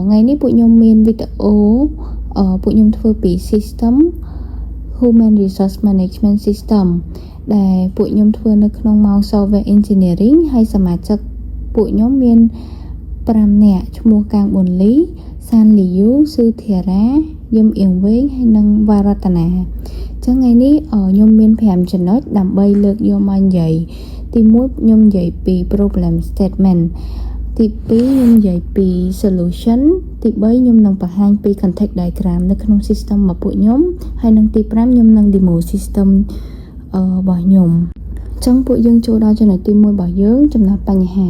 ngàyនេះពួកខ្ញុំមានវីដេអូពួកខ្ញុំធ្វើពី system human resource management system ដែលពួកខ្ញុំធ្វើនៅក្នុងម៉ោង software engineering ហើយសមាជិកពួកខ្ញុំមាន5នាក់ឈ្មោះកាងប៊ុនលី សានលីយូ ស៊ឺធារ៉ា យឹមអៀងវែងហើយនិងវ៉ារតនាចឹងថ្ងៃនេះខ្ញុំមាន5ចំណុចដើម្បីលើកយកមកនិយាយទី1ខ្ញុំនិយាយពី problem statement ទី2ខ្ញុំនិយាយពី solution ទី3ខ្ញុំនឹងបង្ហាញពី context diagram នៅក្នុង system របស់ពួកខ្ញុំហើយនិងទី5ខ្ញុំនឹង demo system របស់ខ្ញុំចឹងពួកយើងចូលដល់ចំណុចទី1របស់យើងចំណុចបញ្ហា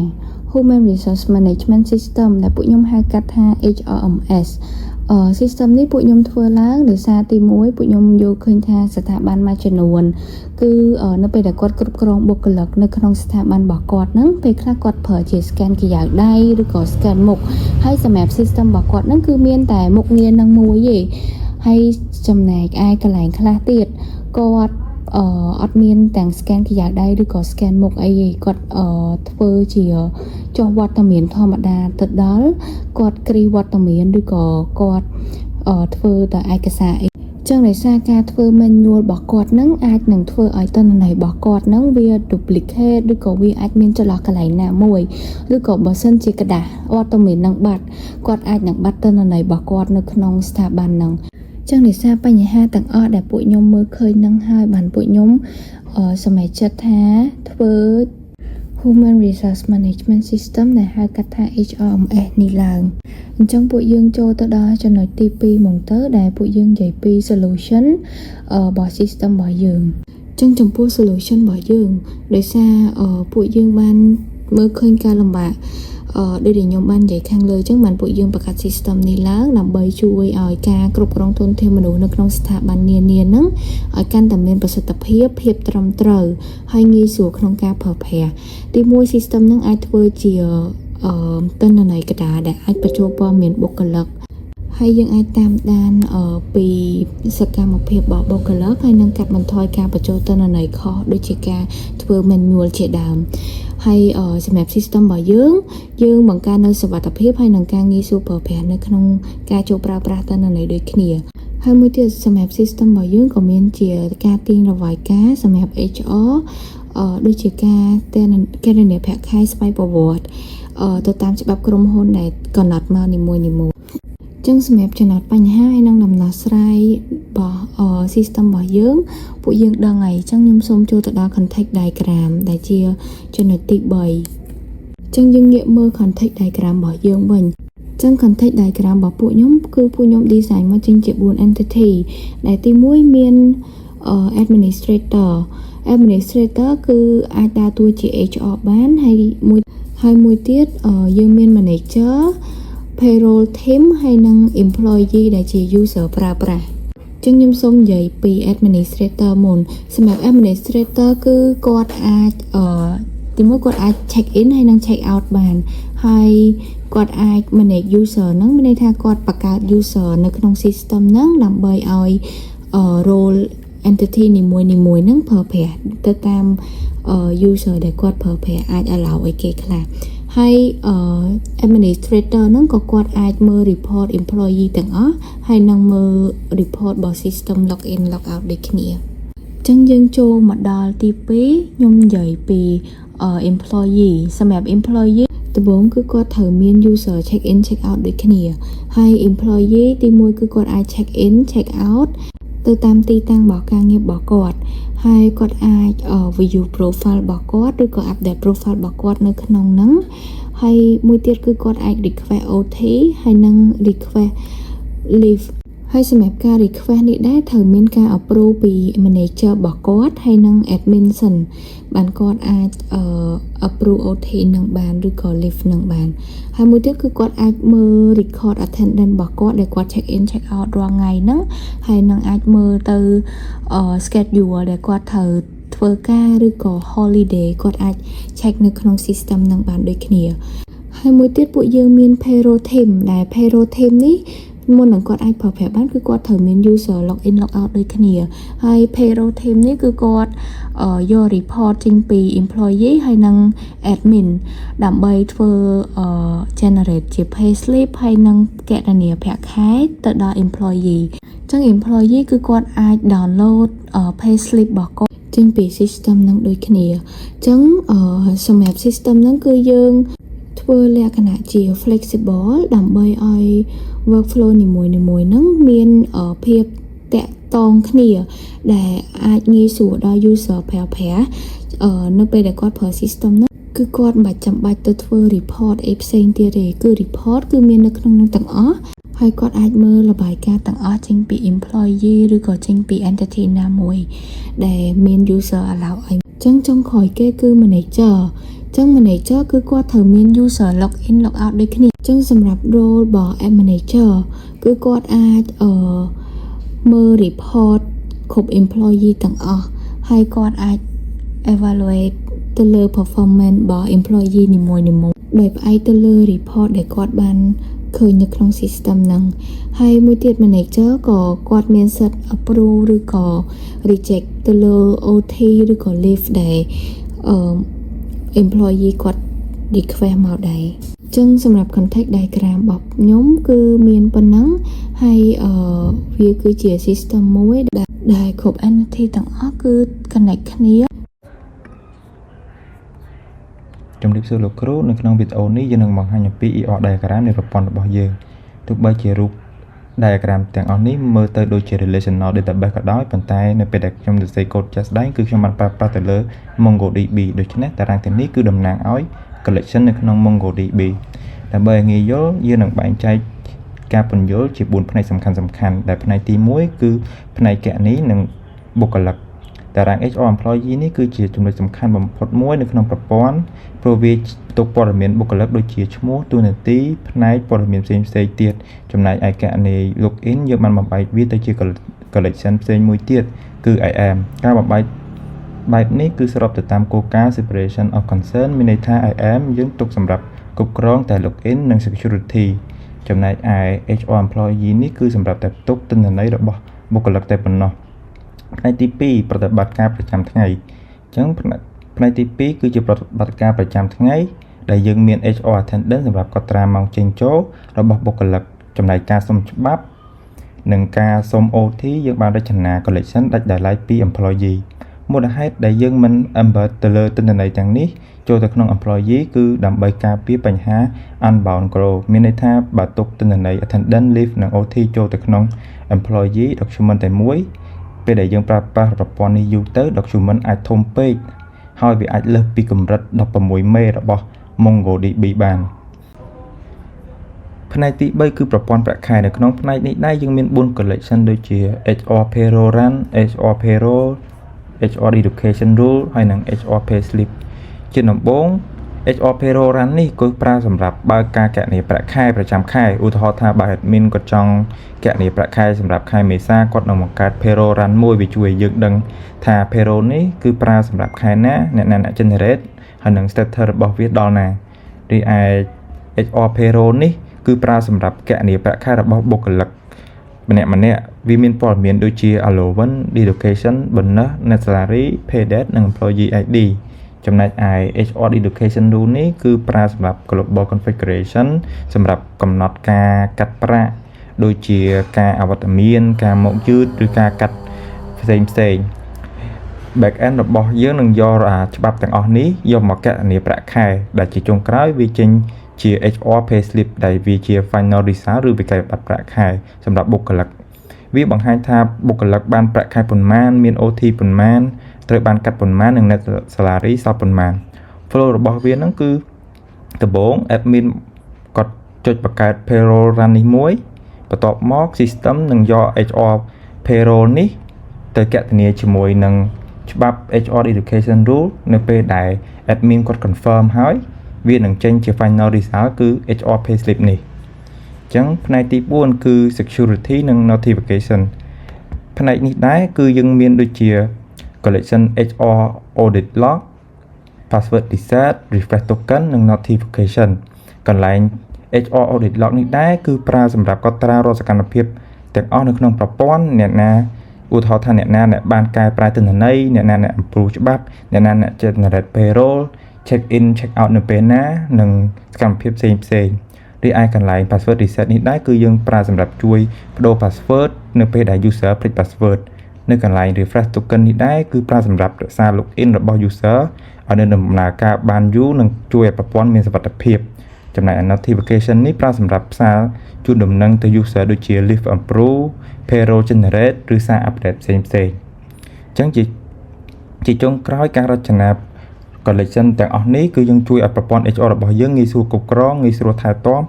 Human Resource Management System ដែលពួកខ្ញុំហៅកាត់ថា HRMS system នេះពួកខ្ញុំធ្វើឡើងដោយសារទី1ពួកខ្ញុំយល់ឃើញថាស្ថាប័នមួយចំនួនគឺនៅពេលដែលគាត់គ្រប់គ្រងបុគ្គលិកនៅក្នុងស្ថាប័នរបស់គាត់ហ្នឹងពេលខ្លះគាត់ប្រើជា scan ក្រយៅដៃឬក៏ scan មុខហើយសម្រាប់ system របស់គាត់ហ្នឹងគឺមានតែមុខងារនឹងមួយទេហើយចំណែកឯកន្លែងខ្លះទៀតគាត់អត់មានទាំង scan ក្រយៅដៃឬក៏ scan មុខអីទេគាត់ធ្វើជាចុះវត្តមានធម្មតាទៅដល់គាត់គ្រីវត្តមានឬក៏គាត់ធ្វើតែឯកសារអីចឹងដោយសារការធ្វើ manual របស់គាត់នឹងអាចនឹងធ្វើឲ្យទិន្នន័យរបស់គាត់នឹងវា duplicate ឬក៏វាអាចមានចន្លោះកន្លែងណាមួយឬក៏បើសិនជាกระดาษវត្តមាននឹងបាត់គាត់អាចនឹងបាត់ទិន្នន័យរបស់គាត់នៅក្នុងស្ថាប័ននឹងចឹងដោយសារបញ្ហាទាំងអស់ដែលពួកខ្ញុំមើលឃើញនឹងហើយបានពួកខ្ញុំសម្រេចចិត្តថាធ្វើ Human Resource Management System ដែលហៅកាត់ថា HRMS នេះឡើងអញ្ចឹងពួកយើងចូលទៅដល់ចំណុចទី2មកទៅដែលពួកយើងនិយាយពី solution របស់ system របស់យើងអញ្ចឹងចំពោះ solution របស់យើងដោយសារពួកយើងបានមើលឃើញការលំបាកដូចដែលខ្ញុំបាននិយាយខាងលើអញ្ចឹងបានពួកយើងបង្កើត system នេះឡើងដើម្បីជួយឲ្យការគ្រប់គ្រងធនធានមនុស្សនៅក្នុងស្ថាប័ននានាហ្នឹងឲ្យកាន់តែមានប្រសិទ្ធភាពត្រឹមត្រូវហើយងាយស្រួលក្នុងការប្រើប្រាស់ទី1 system ហ្នឹងអាចធ្វើជាទិន្នន័យកតាដែលអាចបញ្ចូលព័ត៌មានបុគ្គលិកហើយយើងអាចតាមដានពីសកម្មភាពរបស់បុគ្គលិកហើយនឹងកាត់បន្ថយការបញ្ចូលទិន្នន័យខុសដូចជាការធ្វើ manual ជាដើមហើយសម្រាប់ system របស់យើងបង្កើននូវសុវត្ថិភាពហើយនឹងការងាយស្រួលប្រើប្រាស់នៅក្នុងការចូលប្រើប្រាស់ទិន្នន័យដូចគ្នាហើយមួយទៀតសម្រាប់ system របស់យើងក៏មានជាការទាញរបាយការណ៍សម្រាប់ HR ដូចជាការគណនាប្រាក់ខែស្វ័យប្រវត្តិទៅតាមច្បាប់ក្រុមហ៊ុនដែលកំណត់មកនីមួយៗចឹងសម្រាប់ចំណុចបញ្ហាហើយនឹងដំណោះស្រាយរបស់ system របស់យើងពួកយើងដឹងហើយចឹងខ្ញុំសូមចូលទៅដល់ context diagram ដែលជាចំណុចទី3ចឹងយើងងាកមើល context diagram របស់យើងវិញចឹង context diagram របស់ពួកខ្ញុំគឺពួកខ្ញុំ design មកចេញជា4 entity ដែលទី1មានadministrator គឺអាចដើរតួជា HR បានហើយមួយទៀតយើងមាន manager payroll team ហើយនិង employee ដែលជា user ប្រើប្រាស់ចឹងខ្ញុំសូមនិយាយពី administrator មុនសម្រាប់ administrator គឺគាត់អាចទីមួយគាត់អាច check in ហើយនិង check out បានហើយគាត់អាច manage user ហ្នឹងមានន័យថាគាត់បង្កើត user នៅក្នុង system ហ្នឹងដើម្បីឲ្យ role entity នីមួយៗហ្នឹងប្រើប្រាស់ទៅតាម user ដែលគាត់ប្រើប្រាស់អាច allow ឲ្យគេខ្លះហើយadministrator ហ្នឹងក៏គាត់អាចមើល report employee ទាំងអស់ហើយនឹងមើល report របស់ system log in log out ដូចគ្នាអញ្ចឹងយើងចូលមកដល់ទី2ខ្ញុំនិយាយពី employee សម្រាប់ employee ដំបូងគឺគាត់ត្រូវមាន user check in check out ដូចគ្នាហើយ employee ទី1គឺគាត់អាច check in check out ទៅតាមទីតាំងរបស់ការងាររបស់គាត់ហើយគាត់អាច view profile របស់គាត់ឬក៏ update profile របស់គាត់នៅក្នុងហ្នឹងហើយមួយទៀតគឺគាត់អាច request OT ហើយនិង request leave ហើយសម្រាប់ការ request នេះដែរត្រូវមានការ approve ពី manager របស់គាត់ហើយនិង admin សិនបានគាត់អាច approve OT នឹងបានឬក៏ leave នឹងបានហើយមួយទៀតគឺគាត់អាចមើល record attendance របស់គាត់ដែលគាត់ check in check out រាល់ថ្ងៃហ្នឹងហើយនឹងអាចមើលទៅ schedule ដែលគាត់ត្រូវធ្វើការឬក៏ holiday គាត់អាច check នៅក្នុង system នឹងបានដូចគ្នាហើយមួយទៀតពួកយើងមាន payroll team ដែល payroll team នេះមុននឹងគាត់អាចប្រើប្រាស់បានគឺគាត់ត្រូវមាន user log in log out ដូចគ្នាហើយ payroll team នេះគឺគាត់ យក report ចេញពី employee ហើយនិង admin ដើម្បីធ្វើ generate ជា payslip ហើយនិងគណនាប្រាក់ខែទៅដល់ employee ចឹង employee គឺគាត់អាច download payslip របស់គាត់ចេញពី system នឹងដូចគ្នាចឹងសម្រាប់ system ហ្នឹងគឺយើងធ្វើលក្ខណៈជា flexible ដើម្បីឲ្យ workflow នីមួយៗហ្នឹងមានភាពតាក់ទងគ្នាដែលអាចងាយស្រួលដល់ user ប្រើប្រាស់នៅពេលដែលគាត់ប្រើ system ហ្នឹងគឺគាត់មិនចាំបាច់ទៅធ្វើ report អីផ្សេងទៀតទេគឺ report គឺមាននៅក្នុងនឹងទាំងអស់ហើយគាត់អាចមើលរបាយការណ៍ទាំងអស់ចេញពី employee ឬក៏ចេញពី entity ណាមួយដែលមាន user allow ឲ្យចឹងចុងក្រោយគេគឺ manager ចឹង manager គឺគាត់ត្រូវមាន user log in log out ដូចគ្នាចឹងសម្រាប់ role របស់ app manager គឺគាត់អាចមើល report គ្រប់ employee ទាំងអស់ហើយគាត់អាច evaluate ទៅលើ performance របស់ employee នីមួយៗដោយផ្អែកទៅលើ report ដែលគាត់បានឃើញនៅក្នុង system ហ្នឹងហើយមួយទៀត manager ក៏គាត់មានសិទ្ធិ approve ឬក៏ reject ទៅលើ OT ឬក៏ leave ដែលemployee គាត់ request មកដែរចឹងសម្រាប់ contact diagram របស់ខ្ញុំគឺមានប៉ុណ្ណឹងហើយវាគឺជា system មួយដែលគ្រប់ entity ទាំងអស់គឺ connect គ្នាជំរាបសួរលោកគ្រូនៅក្នុងវីដេអូនេះយើងនឹងបង្ហាញអំពី ER diagram នៃប្រព័ន្ធរបស់យើងទោះបីជារូប diagram ទាំងអស់នេះមើលទៅដូចជា relational database ក៏ដោយប៉ុន្តែនៅពេលដែលខ្ញុំសរសេរ code ជាក់ស្ដែងគឺខ្ញុំបានប្រើប្រាស់ទៅលើ MongoDB ដូច្នេះតារាងទាំងនេះគឺតំណាងឲ្យ collection នៅក្នុង MongoDB ដើម្បីឲ្យងាយយល់យើងនឹងបែងចែកការពន្យល់ជា4ផ្នែកសំខាន់ដែលផ្នែកទី1គឺផ្នែកគណនីនិងបុគ្គលិកតារាង HR employee នេះគឺជាចំណុចសំខាន់បំផុតមួយនៅក្នុងប្រព័ន្ធព្រោះវាផ្ទុកព័ត៌មានបុគ្គលិកដូចជាឈ្មោះតួនាទីផ្នែកព័ត៌មានផ្សេងៗទៀតចំណែកឯគណនី login យើងបានបំបែកវាទៅជា collection ផ្សេងមួយទៀតគឺ IAM ការបំបែកបែបនេះគឺស្របទៅតាមគោលការណ៍ separation of concern មានន័យថា IAM យើងទុកសម្រាប់គ្រប់គ្រងតែ login និង security ចំណែកឯ HR employee នេះគឺសម្រាប់តែផ្ទុកទិន្នន័យរបស់បុគ្គលិកតែប៉ុណ្ណោះផ្នែកទី2ប្រតិបត្តិការប្រចាំថ្ងៃអញ្ចឹងផ្នែកទី2គឺជាប្រតិបត្តិការប្រចាំថ្ងៃដែលយើងមាន HR attendant សម្រាប់កត់ត្រាម៉ោងចេញចូលរបស់បុគ្គលិកចំណែកការសុំច្បាប់និងការសុំ OT យើងបានរចនា collection ដាច់ដោយឡែកពី employee មូលហេតុដែលយើងមិន embed ទៅលើទិន្នន័យទាំងនេះចូលទៅក្នុង employee គឺដើម្បីការពារបញ្ហា unbound grow មានន័យថាបើទុកទិន្នន័យ attendant leave និង OT ចូលទៅក្នុង employee document តែមួយពេលដែលយើងប្រើប្រាស់ប្រព័ន្ធនេះយូរទៅ document អាចធំពេកហើយវាអាចលើសពីកម្រិត16មេរបស់ MongoDB បានផ្នែកទី3គឺប្រព័ន្ធប្រាក់ខែនៅក្នុងផ្នែកនេះដែរយើងមាន4 collection ដូចជា HR payroll run HR payroll HR education rule ហើយនិង HR payslip ជាដំបូង HR payroll run នេះគឺប្រើសម្រាប់បើកការគណនាប្រាក់ខែប្រចាំខែឧទាហរណ៍ថាបើ admin គាត់ចង់គណនាប្រាក់ខែសម្រាប់ខែមេសាគាត់នឹងបង្កើត payroll run មួយវាជួយឲ្យយើងដឹងថា payroll នេះគឺប្រើសម្រាប់ខែណាអ្នក generate ហើយនឹង status របស់វាដល់ណារីឯ HR payroll នេះគឺប្រើសម្រាប់គណនាប្រាក់ខែរបស់បុគ្គលិកម្នាក់វាមានព័ត៌មានដូចជា allowance education bonus net salary pay date និង employee ID ចំណែកឯ HR education rule នេះគឺប្រើសម្រាប់ global configuration សម្រាប់កំណត់ការកាត់ប្រាក់ដូចជាការអវត្តមានការមកយឺតឬការកាត់ផ្សេង back end របស់យើងនឹងយកច្បាប់ទាំងអស់នេះយកមកគណនាប្រាក់ខែដែលជាចុងក្រោយវាចេញជា HR payslip ដែលវាជា final result ឬវិក័យប័ត្រប្រាក់ខែសម្រាប់បុគ្គលិកវាបង្ហាញថាបុគ្គលិកបានប្រាក់ខែប៉ុន្មានមាន OT ប៉ុន្មានត្រូវបានកាត់ប៉ុន្មាននិង net salary សល់ប៉ុន្មាន flow របស់វាហ្នឹងគឺដំបូង admin គាត់ចុចបង្កើត payroll run នេះមួយបន្ទាប់មក system នឹងយក HR payroll នេះទៅគណនាជាមួយនឹងច្បាប់ HR education rule នៅពេលដែល admin គាត់ confirm ហើយវានឹងចេញជា final result គឺ HR payslip នេះអញ្ចឹងផ្នែកទី4គឺ security និង notification ផ្នែកនេះដែរគឺយើងមានដូចជា collection HR audit log password reset refresh token និង notification កន្លែង HR audit log នេះដែរគឺប្រើសម្រាប់កត់ត្រារាល់សកម្មភាពទាំងអស់នៅក្នុងប្រព័ន្ធអ្នកណា ឧទាហរណ៍ថាអ្នកណាអ្នកបានកែប្រែទិន្នន័យអ្នកណាអ្នក improve ច្បាប់អ្នកណាអ្នក generate payroll check in check out នៅពេលណានិងសកម្មភាពផ្សេងរីឯកន្លែង password reset នេះដែរគឺយើងប្រើសម្រាប់ជួយបដូរ password នៅពេលដែល user ភ្លេច password នៅកន្លែង refresh token នេះដែរគឺប្រើសម្រាប់រក្សា login របស់ user ឲ្យនៅដំណើរការបានយូរនិងជួយឲ្យប្រព័ន្ធមានសុវត្ថិភាពចំណែក notification នេះប្រើសម្រាប់ផ្សាយជូនដំណឹងទៅ user ដូចជា leave approve payroll generate ឬសារ update ផ្សេងអញ្ចឹងជាចុងក្រោយការរចនា collection ទាំងអស់នេះគឺយើងជួយឲ្យប្រព័ន្ធ HR របស់យើងងាយស្រួលគ្រប់គ្រងងាយស្រួលថែទាំ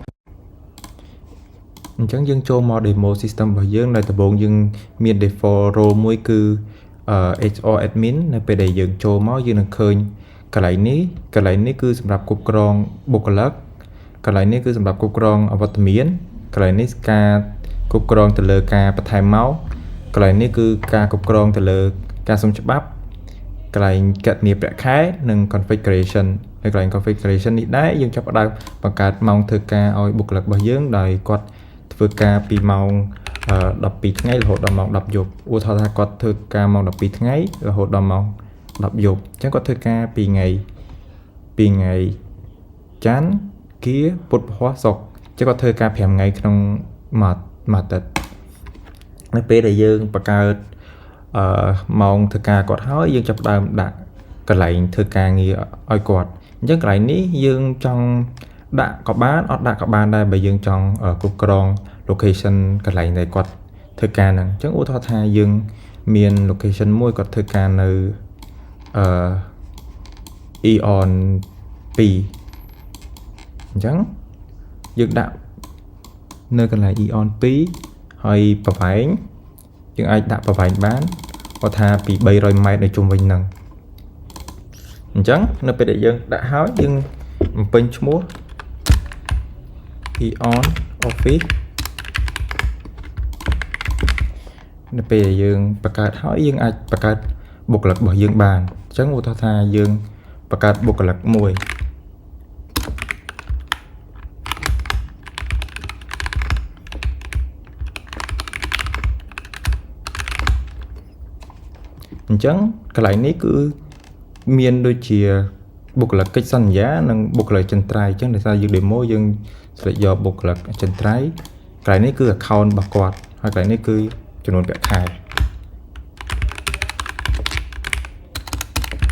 អញ្ចឹងយើងចូលមក demo system របស់យើងដែលដំបូងយើងមាន default role មួយគឺ HR admin នៅពេលដែលយើងចូលមកយើងនឹងឃើញកន្លែងនេះគឺសម្រាប់គ្រប់គ្រងបុគ្គលិកកន្លែងនេះគឺសម្រាប់គ្រប់គ្រងអវត្តមានកន្លែងនេះការគ្រប់គ្រងទៅលើការបន្ថែមមកកន្លែងនេះគឺការគ្រប់គ្រងទៅលើការសុំច្បាប់កន្លែងកណនីប្រាក់ខែនិង configuration នៅកន្លែង configuration នេះដែរយើងចាប់ផ្ដើមបង្កើតម៉ោងធ្វើការឲ្យបុគ្គលិករបស់យើងដោយគាត់ធ្វើការពីម៉ោង12ថ្ងៃរហូតដល់ម៉ោង10យប់ឧទាហរណ៍ថាគាត់ធ្វើការម៉ោង12ថ្ងៃរហូតដល់ម៉ោង10យប់អញ្ចឹងគាត់ធ្វើការពីថ្ងៃច័ន្ទគៀពុធពហុសុក្រអញ្ចឹងគាត់ធ្វើការ5ថ្ងៃក្នុងមួយអាទិត្យនៅពេលដែលយើងបង្កើតម៉ោងធ្វើការគាត់ហើយយើងចាប់ផ្ដើមដាក់កន្លែងធ្វើការងារឲ្យគាត់អញ្ចឹងកន្លែងនេះយើងចង់ដាក់ក៏បានអត់ដាក់ក៏បានដែរបើយើងចង់គ្រប់គ្រង location កន្លែងដែលគាត់ធ្វើការហ្នឹងអញ្ចឹងឧទាហរណ៍ថាយើងមាន location មួយគាត់ធ្វើការនៅEon 2អញ្ចឹងយើងដាក់នៅកន្លែង Eon 2ហើយប្រវែងយើងអាចដាក់ប្រវែងបានគាត់ថាពី300ម៉ែត្រនៅជុំវិញហ្នឹងអញ្ចឹងនៅពេលដែលយើងដាក់ហើយយើងបំពេញឈ្មោះ Eon Office នៅពេលដែលយើងបង្កើតហើយយើងអាចបង្កើតបុគ្គលិករបស់យើងបានអញ្ចឹងឧទាហរណ៍ថាយើងបង្កើតបុគ្គលិកមួយអញ្ចឹងកន្លែងនេះគឺមានដូចជាបុគ្គលិកកិច្ចសន្យានិងបុគ្គលិកចិន្ត្រៃយ៍អញ្ចឹងដោយសារយើង demo យើងស្លេចយកបុគ្គលិកចិន្ត្រៃយ៍កន្លែងនេះគឺ account របស់គាត់ហើយកន្លែងនេះគឺចំនួនប្រាក់ខែ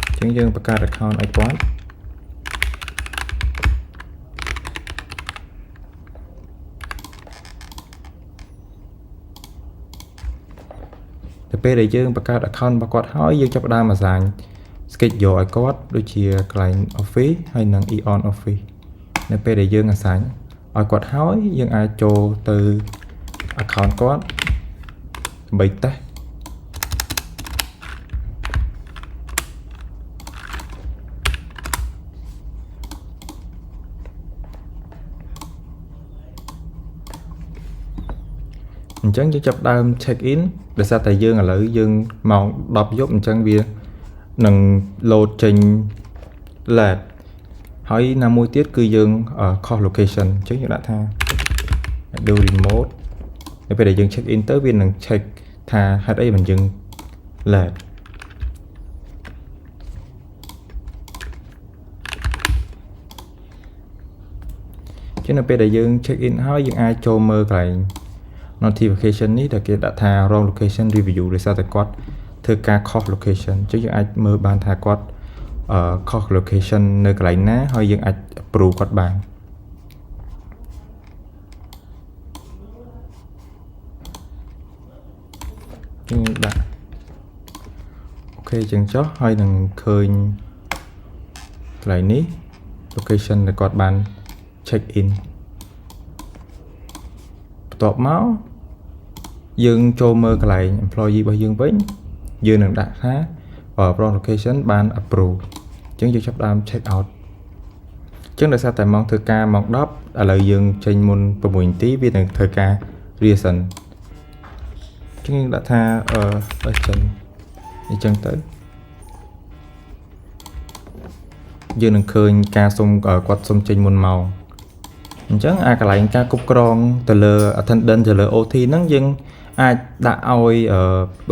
អញ្ចឹងយើងបង្កើត account ឲ្យគាត់ទៅពេលដែលយើងបង្កើត account របស់គាត់ហើយយើងចាប់ផ្ដើម assign schedule ឲ្យគាត់ដូចជាកន្លែង office ហើយនិង Eon office នៅពេលដែលយើង assign ឲ្យគាត់ហើយយើងអាចចូលទៅ account គាត់ដើម្បីតេស្តអញ្ចឹងយើងចាប់ដើម check in ដោយសារតែយើងឥឡូវយើងម៉ោង10យប់អញ្ចឹងវានឹង load ចេញ late ហើយណាមួយទៀតគឺយើងខុស location អញ្ចឹងយើងដាក់ថា do remote នៅពេលដែលយើង check in ទៅវានឹង check ថាហេតុអីមិនយើង late ចឹងនៅពេលដែលយើង check in ហើយយើងអាចចូលមើលកន្លែង notification នេះដែលគេដាក់ថា wrong location review ដោយសារតែគាត់ធ្វើការខុស location អញ្ចឹងយើងអាចមើលបានថាគាត់ខុស location នៅកន្លែងណាហើយយើងអាច approve គាត់បានយើងដាក់អូខេចឹងចុះហើយនឹងឃើញកន្លែងនេះ location ដែលគាត់បាន check in បន្ទាប់មកយើងចូលមើលកន្លែង employee របស់យើងវិញយើងនឹងដាក់ថា wrong location បាន approve អញ្ចឹងយើងចាប់ដើម check out អញ្ចឹងដោយសារតែម៉ោងធ្វើការម៉ោង10ឥឡូវយើងចេញមុន6នាទីវានឹងធ្វើការ reason អញ្ចឹងយើងដាក់ថាចេញអញ្ចឹងទៅយើងនឹងឃើញការសុំគាត់សុំចេញមុនម៉ោងអញ្ចឹងអាកន្លែងការគ្រប់គ្រងទៅលើ attendant ទៅលើ OT ហ្នឹងយើង អាចដាក់ឲ្យ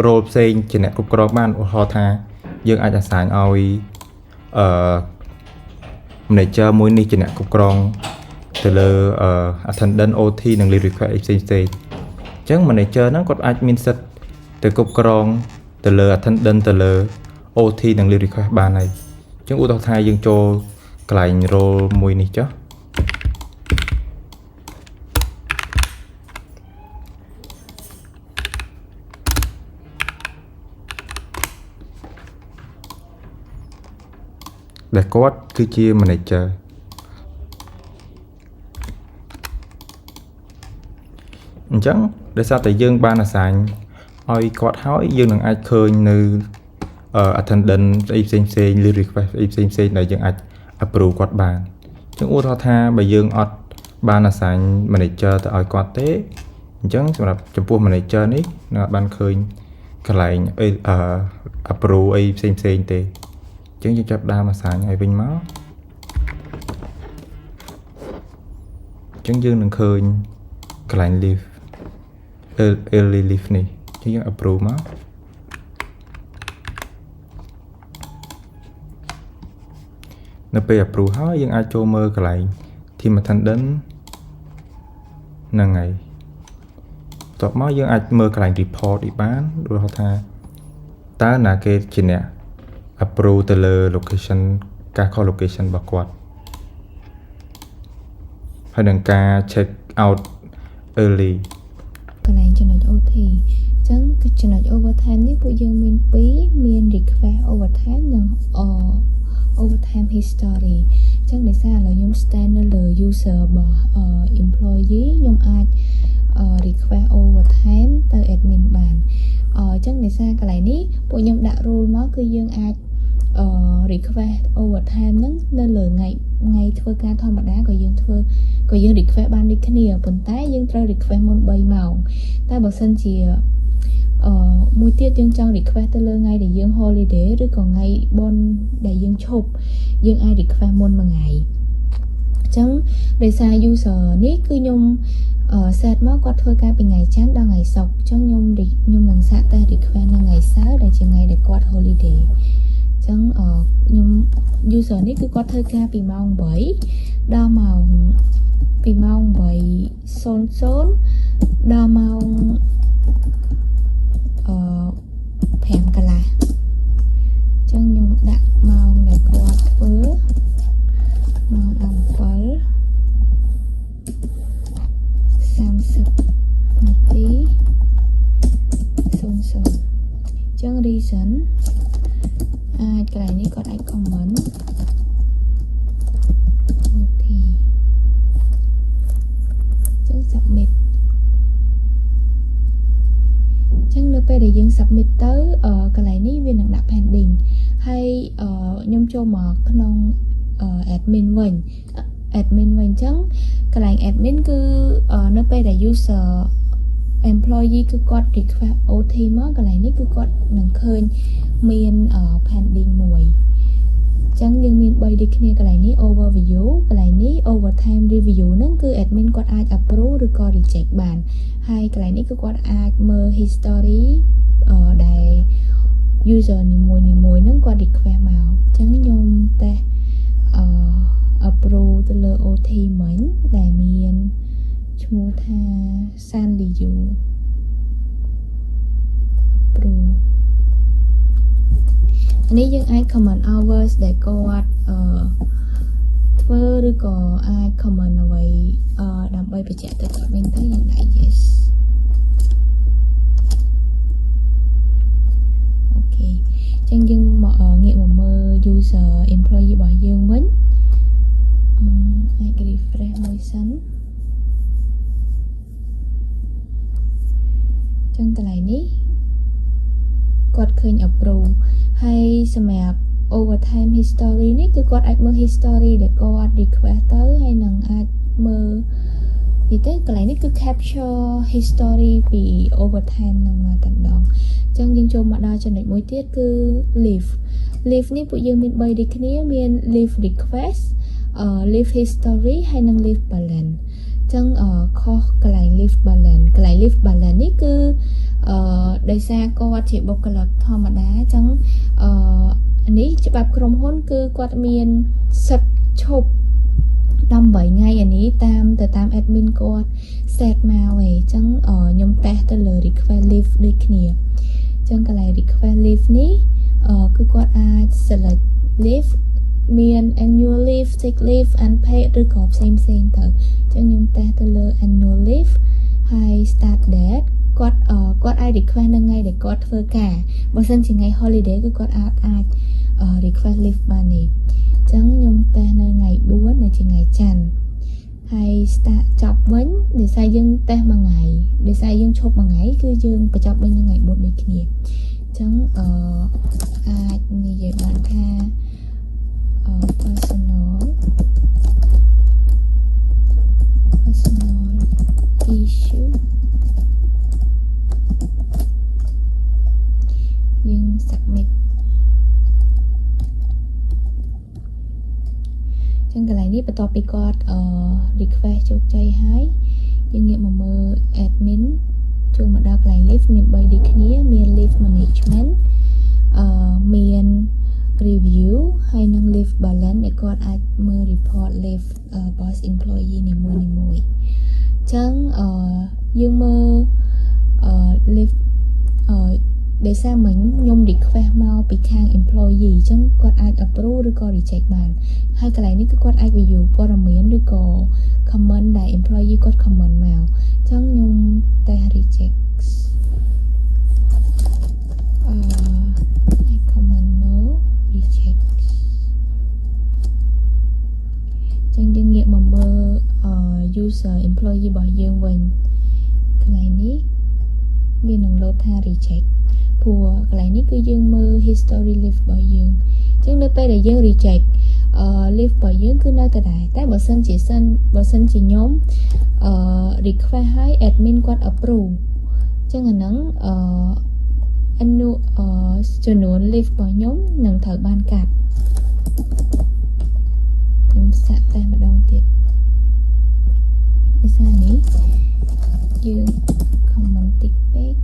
role ផ្សេងជាអ្នកគ្រប់គ្រងបានឧទាហរណ៍ថាយើងអាច assign ឲ្យ manager មួយនេះជាអ្នកគ្រប់គ្រងទៅលើ attendant OT និង leave request ផ្សេងៗអញ្ចឹង manager ហ្នឹងគាត់អាចមានសិទ្ធិទៅគ្រប់គ្រងទៅលើ attendant ទៅលើ OT និង leave request បានហើយអញ្ចឹងឧទាហរណ៍ថាយើងចូលកន្លែង role មួយនេះចុះដែលគាត់គឺជា manager អញ្ចឹងដោយសារតែយើងបាន assign ឲ្យគាត់ហើយយើងនឹងអាចឃើញនៅ attendant ផ្សេងៗ leave request ផ្សេងៗដែលយើងអាច approve គាត់បានអញ្ចឹងឧទាហរណ៍ថាបើយើងអត់បាន assign manager ទៅឲ្យគាត់ទេអញ្ចឹងសម្រាប់ចំពោះ manager នេះនឹងអត់បានឃើញកន្លែង approve អីផ្សេងៗទេអញ្ចឹងយើងចាប់ដើម assign ឲ្យវិញមកអញ្ចឹងយើងនឹងឃើញកន្លែង leave early leave នេះអញ្ចឹងយើង approve មកនៅពេល approve ហើយយើងអាចចូលមើលកន្លែង team attendant ហ្នឹងហើយបន្ទាប់មកយើងអាចមើលកន្លែង report នេះបានឧទាហរណ៍ថាតើណាគេជាអ្នក approve ទៅលើ location ការខុស location របស់គាត់ហើយនឹងការ check out early កន្លែងចំណុច OT អញ្ចឹងគឺចំណុច overtime នេះពួកយើងមាន2មាន request overtime និង overtime history អញ្ចឹងដោយសារឥឡូវខ្ញុំ stand នៅលើ user របស់ employee ខ្ញុំអាច request overtime ទៅ admin បានអញ្ចឹងដោយសារកន្លែងនេះពួកខ្ញុំដាក់ rule មកគឺយើងអាចrequest overtime ហ្នឹងនៅលើថ្ងៃធ្វើការធម្មតាក៏យើង request បានដូចគ្នាប៉ុន្តែយើងត្រូវ request មុន3ម៉ោងតែបើសិនជាមួយទៀតយើងចង់ request ទៅលើថ្ងៃដែលយើង holiday ឬក៏ថ្ងៃបុណ្យដែលយើងឈប់យើងអាច request មុនមួយថ្ងៃអញ្ចឹងដោយសារ user នេះគឺខ្ញុំ set មកគាត់ធ្វើការពីថ្ងៃច័ន្ទដល់ថ្ងៃសុក្រអញ្ចឹងខ្ញុំនឹងសាកតែ request នៅថ្ងៃសៅរ៍ដែលជាថ្ងៃដែលគាត់ holiday អញ្ចឹងខ្ញុំ user នេះគឺគាត់ធ្វើការពីម៉ោង8ដល់ម៉ោងពីម៉ោង8:00ដល់ម៉ោង5 កន្លះអញ្ចឹងខ្ញុំដាក់ម៉ោងដែលគាត់ធ្វើម៉ោង7:30 នាទី00អញ្ចឹង reason អាចកន្លែងនេះគាត់អាច comment OK អញ្ចឹង submit អញ្ចឹងនៅពេលដែលយើង submit ទៅកន្លែងនេះវានឹងដាក់ pending ហើយខ្ញុំចូលមកក្នុង admin វិញអញ្ចឹងកន្លែង admin គឺនៅពេលដែល user employee គឺគាត់ request OT មកកន្លែងនេះគឺគាត់នឹងឃើញមាន pending មួយអញ្ចឹងយើងមាន3ដូចគ្នាកន្លែងនេះ overview កន្លែងនេះ overtime review ហ្នឹងគឺ admin គាត់អាច approve ឬក៏ reject បានហើយកន្លែងនេះគឺគាត់អាចមើល history ដែល user នីមួយហ្នឹងគាត់ request មកអញ្ចឹងខ្ញុំតេស្តapprove ទៅលើ OT មិញដែលមានឈ្មោះថា Sanliu approve នេះយើងអាច comment hours ដែលគាត់ធ្វើឬក៏អាច comment អ្វីដើម្បីបញ្ជាក់ទៅគាត់វិញទៅយើងដាក់ yes អូខេអញ្ចឹងយើងមកងាកមកមើល user employee របស់យើងវិញអាច refresh មួយសិនចឹងកន្លែងនេះគាត់ឃើញ approve ហើយសម្រាប់ overtime history នេះគឺគាត់អាចមើល history ដែលគាត់ request ទៅហើយនឹងអាចមើលនេះទៅកន្លែងនេះគឺ capture history ពី overtime នឹងមកតែម្ដងអញ្ចឹងយើងចូលមកដល់ចំណុចមួយទៀតគឺ leave នេះពួកយើងមាន3ដូចគ្នាមាន leave request leave history ហើយនិង leave balance អ ចឹងខុសកន្លែង leave balance កន្លែង leave balance នេះគឺដោយសារគាត់ជាបុគ្គលិកធម្មតាចឹងនេះច្បាប់ក្រុមហ៊ុនគឺគាត់មានសិទ្ធិឈប់18ថ្ងៃអានេះតាម admin គាត់ set មកឯងចឹងខ្ញុំតេស្តទៅលើ request leave ដូចគ្នាចឹងកន្លែង request leave នេះគឺគាត់អាច select leave មាន annual leave, sick leave, unpaid ឬក៏ផ្សេងទៅចឹងខ្ញុំតេស្តទៅលើ annual leave ហើយ start date គាត់អាច request នៅថ្ងៃដែលគាត់ធ្វើការបើសិនជាថ្ងៃ holiday គឺគាត់អាច request leave បាននេះចឹងខ្ញុំតេស្តនៅថ្ងៃ4នៅជាថ្ងៃច័ន្ទហើយ start ចប់វិញដោយសារយើងតេស្តមួយថ្ងៃដោយសារយើងឈប់មួយថ្ងៃគឺយើងបញ្ចប់វិញនៅថ្ងៃ4ដូចគ្នាចឹងអាចនិយាយបានថា personal issue យើង submit ចឹងកន្លែងនេះបន្ទាប់ពីគាត់ request ជោគជ័យហើយយើងងាកមកមើល admin ចូលមកដល់កន្លែង leave មាន3ដូចគ្នាមាន leave management មាន review ហើយនឹង leave balance ដែលគាត់អាចមើល report leave boss employee នីមួយៗចឹងយើងមើលleave ដោយសារមិញខ្ញុំ request មកពីខាង employee ចឹងគាត់អាច approve ឬក៏ reject បានហើយកន្លែងនេះគឺគាត់អាច view ព័ត៌មានឬក៏ comment ដែល employee គាត់ comment មកចឹងខ្ញុំតែ reject comment no reject ចឹងយើងងាកមកមើល user employee របស់យើងវិញកន្លែងនេះវានឹង load ថា reject ព្រោះកន្លែងនេះគឺយើងមើល history leave របស់យើងចឹងនៅពេលដែលយើង reject leave របស់យើងគឺនៅតែដែរតែបើសិនជាខ្ញុំ request ឲ្យ admin គាត់ approve ចឹងអាហ្នឹងចំនួន leave របស់ខ្ញុំនឹងត្រូវបានកាត់ខ្ញុំសាកតែម្ដងទៀតដោយសារនេះយើង comment តិចពេក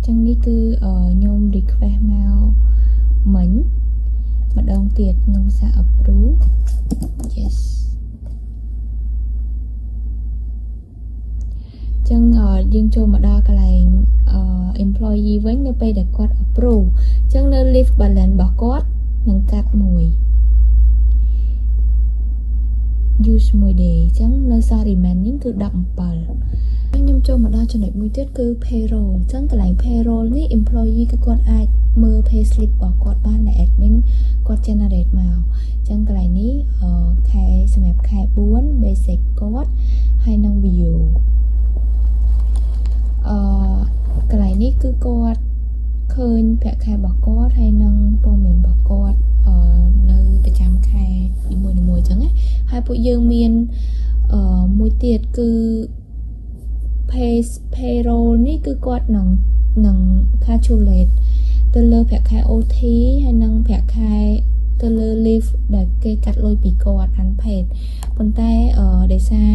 ចឹងនេះគឺខ្ញុំ request មកមិញម្ដងទៀតខ្ញុំសាក approve yes ចឹងយើងចូលមកដល់កន្លែង employee វិញនៅពេលដែលគាត់ approve ចឹងនៅ leave balance របស់គាត់នឹងកាត់មួយ use មួយ day ចឹងនៅសល់ remaining គឺ17ខ្ញុំចូលមកដល់ចំណុចមួយទៀតគឺ payroll ចឹងកន្លែង payroll នេះ employee គឺគាត់អាចមើល pay slip របស់គាត់បានដែល admin គាត់ generate មកចឹងកន្លែងនេះខែសម្រាប់ខែ4 basic គាត់ហើយនឹង view កន្លែងនេះគឺគាត់ឃើញប្រាក់ខែរបស់គាត់ហើយនឹងព័ត៌មានរបស់គាត់នៅប្រចាំខែនីមួយៗចឹងណាហើយពួកយើងមានមួយទៀតគឺ payroll នេះគឺគាត់នឹង calculate ទៅលើប្រាក់ខែ OT ហើយនឹងប្រាក់ខែទៅលើ leave ដែលគេកាត់លុយពីគាត់ unpaid ប៉ុន្តែដោយសារ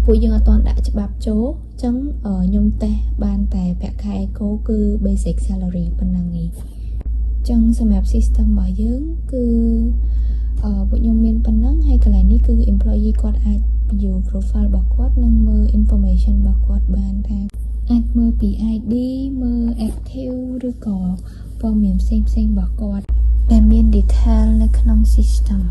ពួកយើងអត់ទាន់ដាក់ច្បាប់ចូលអញ្ចឹងខ្ញុំតេស្តបានតែប្រាក់ខែគោគឺ basic salary ប៉ុណ្ណឹងឯងអញ្ចឹងសម្រាប់ system របស់យើងគឺពួកខ្ញុំមានប៉ុណ្ណឹងហើយកន្លែងនេះគឺ employee គាត់អាច view profile របស់គាត់និងមើល information របស់គាត់បានថាអាចមើលពី ID មើល active ឬក៏ព័ត៌មានផ្សេងៗរបស់គាត់ដែលមាន detail នៅក្នុង system